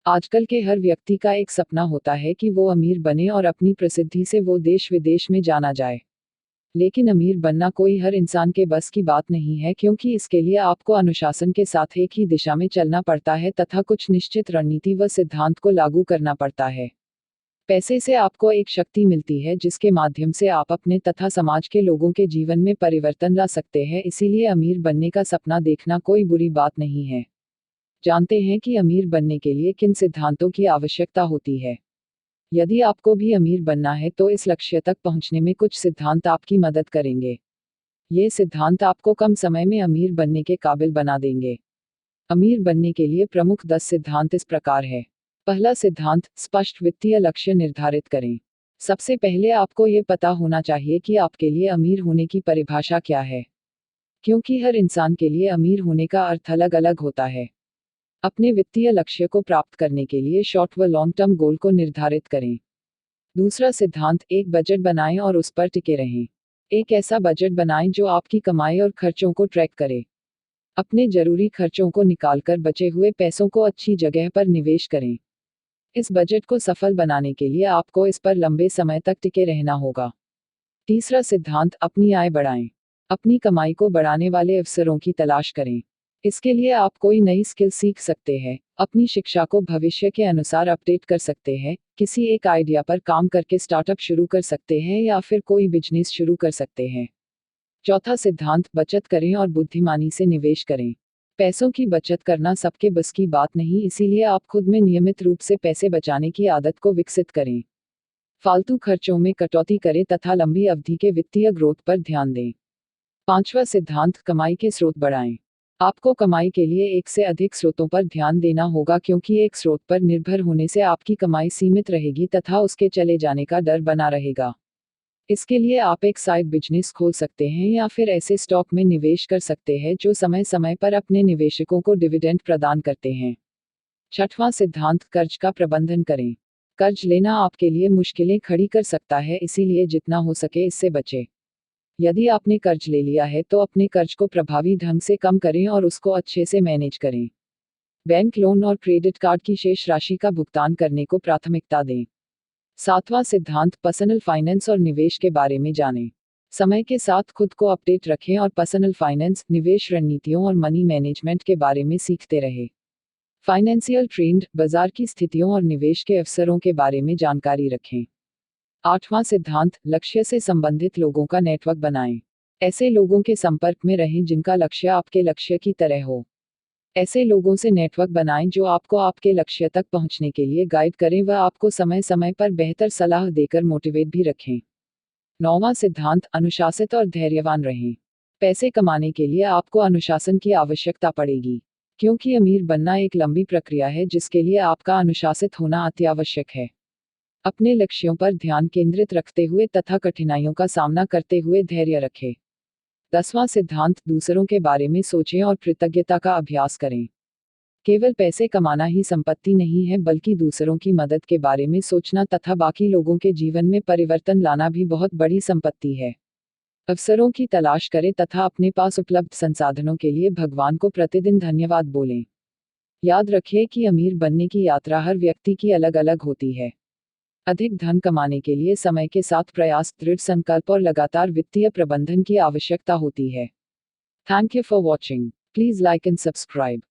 आजकल के हर व्यक्ति का एक सपना होता है कि वो अमीर बने और अपनी प्रसिद्धि से वो देश विदेश में जाना जाए। लेकिन अमीर बनना कोई हर इंसान के बस की बात नहीं है, क्योंकि इसके लिए आपको अनुशासन के साथ एक ही दिशा में चलना पड़ता है तथा कुछ निश्चित रणनीति व सिद्धांत को लागू करना पड़ता है। पैसे से आपको एक शक्ति मिलती है जिसके माध्यम से आप अपने तथा समाज के लोगों के जीवन में परिवर्तन ला सकते हैं, इसीलिए अमीर बनने का सपना देखना कोई बुरी बात नहीं है। जानते हैं कि अमीर बनने के लिए किन सिद्धांतों की आवश्यकता होती है। यदि आपको भी अमीर बनना है तो इस लक्ष्य तक पहुंचने में कुछ सिद्धांत आपकी मदद करेंगे। ये सिद्धांत आपको कम समय में अमीर बनने के काबिल बना देंगे। अमीर बनने के लिए प्रमुख 10 सिद्धांत इस प्रकार है। पहला सिद्धांत, स्पष्ट वित्तीय लक्ष्य निर्धारित करें। सबसे पहले आपको ये पता होना चाहिए कि आपके लिए अमीर होने की परिभाषा क्या है, क्योंकि हर इंसान के लिए अमीर होने का अर्थ अलग अलग होता है। अपने वित्तीय लक्ष्य को प्राप्त करने के लिए शॉर्ट व लॉन्ग टर्म गोल को निर्धारित करें। दूसरा सिद्धांत, एक बजट बनाएं और उस पर टिके रहें। एक ऐसा बजट बनाएं जो आपकी कमाई और खर्चों को ट्रैक करे। अपने जरूरी खर्चों को निकालकर बचे हुए पैसों को अच्छी जगह पर निवेश करें। इस बजट को सफल बनाने के लिए आपको इस पर लंबे समय तक टिके रहना होगा। तीसरा सिद्धांत, अपनी आय बढ़ाएं। अपनी कमाई को बढ़ाने वाले अवसरों की तलाश करें। इसके लिए आप कोई नई स्किल सीख सकते हैं, अपनी शिक्षा को भविष्य के अनुसार अपडेट कर सकते हैं, किसी एक आइडिया पर काम करके स्टार्टअप शुरू कर सकते हैं या फिर कोई बिजनेस शुरू कर सकते हैं। चौथा सिद्धांत, बचत करें और बुद्धिमानी से निवेश करें। पैसों की बचत करना सबके बस की बात नहीं, इसीलिए आप खुद में नियमित रूप से पैसे बचाने की आदत को विकसित करें। फालतू खर्चों में कटौती करें तथा लंबी अवधि के वित्तीय ग्रोथ पर ध्यान दें। पांचवा सिद्धांत, कमाई के स्रोत बढ़ाएं। आपको कमाई के लिए एक से अधिक स्रोतों पर ध्यान देना होगा, क्योंकि एक स्रोत पर निर्भर होने से आपकी कमाई सीमित रहेगी तथा उसके चले जाने का डर बना रहेगा। इसके लिए आप एक साइड बिजनेस खोल सकते हैं या फिर ऐसे स्टॉक में निवेश कर सकते हैं जो समय समय पर अपने निवेशकों को डिविडेंड प्रदान करते हैं। छठवां सिद्धांत, कर्ज का प्रबंधन करें। कर्ज लेना आपके लिए मुश्किलें खड़ी कर सकता है, इसीलिए जितना हो सके इससे बचें। यदि आपने कर्ज ले लिया है तो अपने कर्ज को प्रभावी ढंग से कम करें और उसको अच्छे से मैनेज करें। बैंक लोन और क्रेडिट कार्ड की शेष राशि का भुगतान करने को प्राथमिकता दें। सातवां सिद्धांत, पर्सनल फाइनेंस और निवेश के बारे में जानें। समय के साथ खुद को अपडेट रखें और पर्सनल फाइनेंस, निवेश रणनीतियों और मनी मैनेजमेंट के बारे में सीखते रहें। फाइनेंशियल ट्रेंड, बाजार की स्थितियों और निवेश के अवसरों के बारे में जानकारी रखें। आठवां सिद्धांत, लक्ष्य से संबंधित लोगों का नेटवर्क बनाएं। ऐसे लोगों के संपर्क में रहें जिनका लक्ष्य आपके लक्ष्य की तरह हो। ऐसे लोगों से नेटवर्क बनाएं जो आपको आपके लक्ष्य तक पहुंचने के लिए गाइड करें व आपको समय समय पर बेहतर सलाह देकर मोटिवेट भी रखें। नौवां सिद्धांत, अनुशासित और धैर्यवान रहें। पैसे कमाने के लिए आपको अनुशासन की आवश्यकता पड़ेगी, क्योंकि अमीर बनना एक लंबी प्रक्रिया है जिसके लिए आपका अनुशासित होना अत्यावश्यक है। अपने लक्ष्यों पर ध्यान केंद्रित रखते हुए तथा कठिनाइयों का सामना करते हुए धैर्य रखें। 10वां सिद्धांत, दूसरों के बारे में सोचें और कृतज्ञता का अभ्यास करें। केवल पैसे कमाना ही संपत्ति नहीं है, बल्कि दूसरों की मदद के बारे में सोचना तथा बाकी लोगों के जीवन में परिवर्तन लाना भी बहुत बड़ी संपत्ति है। अवसरों की तलाश करें तथा अपने पास उपलब्ध संसाधनों के लिए भगवान को प्रतिदिन धन्यवाद बोलें। याद रखिए कि अमीर बनने की यात्रा हर व्यक्ति की अलग अलग होती है। अधिक धन कमाने के लिए समय के साथ प्रयास, दृढ़ संकल्प और लगातार वित्तीय प्रबंधन की आवश्यकता होती है। Thank you for watching. Please like and subscribe.